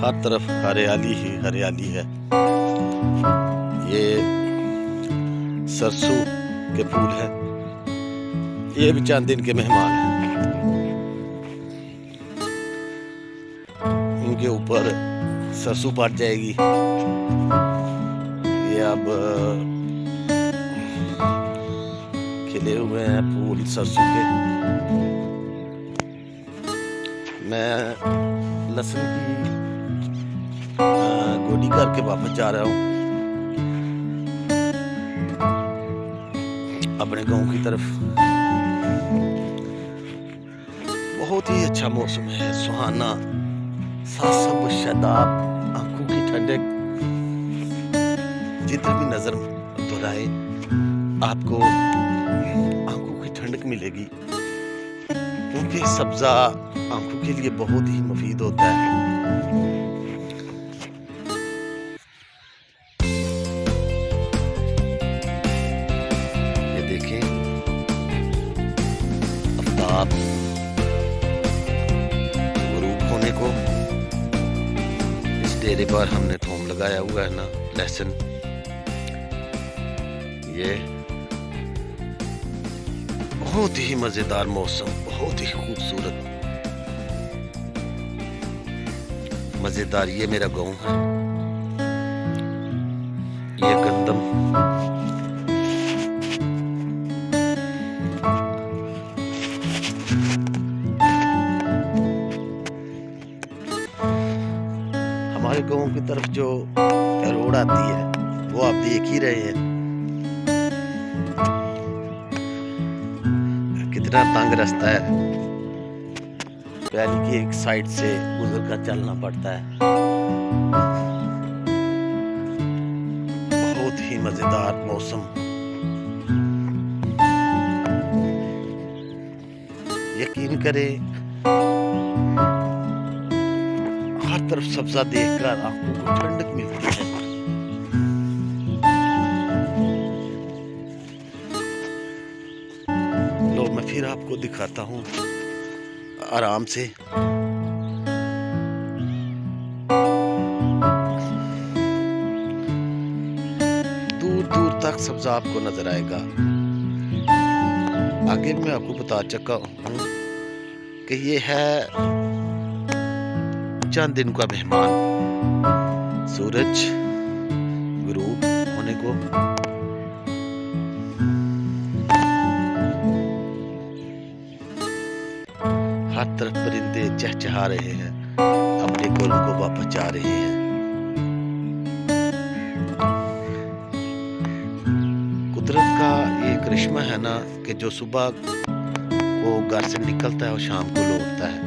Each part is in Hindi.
हर तरफ हरियाली ही हरियाली है। ये सरसों के फूल हैं, ये भी चंद दिन के मेहमान हैं। इनके ऊपर सरसों पड़ जाएगी। ये अब खिले हुए हैं फूल सरसों के। मैं लहसुन की गोडी करके वापस जा रहा हूँ अपने गांव की तरफ। बहुत ही अच्छा मौसम है, सुहाना, साफ शादाब, आंखों की ठंडक। जिधर भी नजर दोहराए आपको आंखों की ठंडक मिलेगी, क्योंकि सब्जा आंखों के लिए बहुत ही मुफीद होता है। ये देखें, आफ्ताब गुरूब होने को। इस डेरे पर हमने थोम लगाया हुआ है ना, लहसुन। ये बहुत ही मजेदार मौसम, बहुत ही खूबसूरत मजेदार। ये मेरा गांव है, ये गंदम। हमारे गांव की तरफ जो रोड आती है वो आप देख ही रहे हैं, कितना तंग रास्ता है। पहले की एक साइड से गुजर कर चलना पड़ता है। बहुत ही मजेदार मौसम। यकीन करें, हर तरफ सब्जा देखकर आंखों को ठंडक मिलती है। लो, मैं फिर आपको दिखाता हूँ आराम से। दूर दूर तक सब्जा आपको नजर आएगा। आगे मैं आपको बता चुका हूँ कि ये है चंद दिन का मेहमान, सूरज गुरूब होने को। हर तरफ परिंदे चहचहा रहे हैं, अपने घरों को वापस जा रहे हैं। कुदरत का ये करिश्मा है ना, कि जो सुबह को घर से निकलता है और शाम को लौटता है।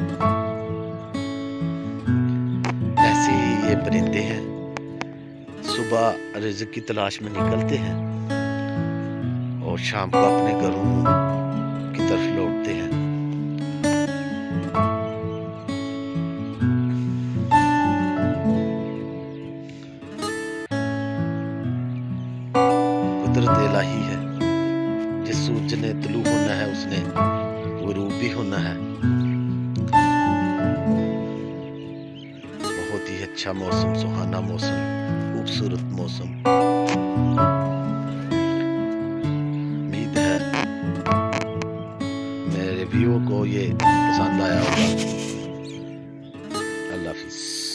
ऐसे ही ये परिंदे हैं, सुबह रिज़्क़ की तलाश में निकलते हैं और शाम को अपने घरों की तरफ लौटते हैं। कुदरत इलाही है, जिस सूरज ने तुलू होना है उसने गुरूब भी होना है। बहुत ही अच्छा मौसम, सुहाना मौसम, खूबसूरत मौसम। उम्मीद है मेरे व्यू को ये पसंद आया होगा। अल्लाह हाफिज़।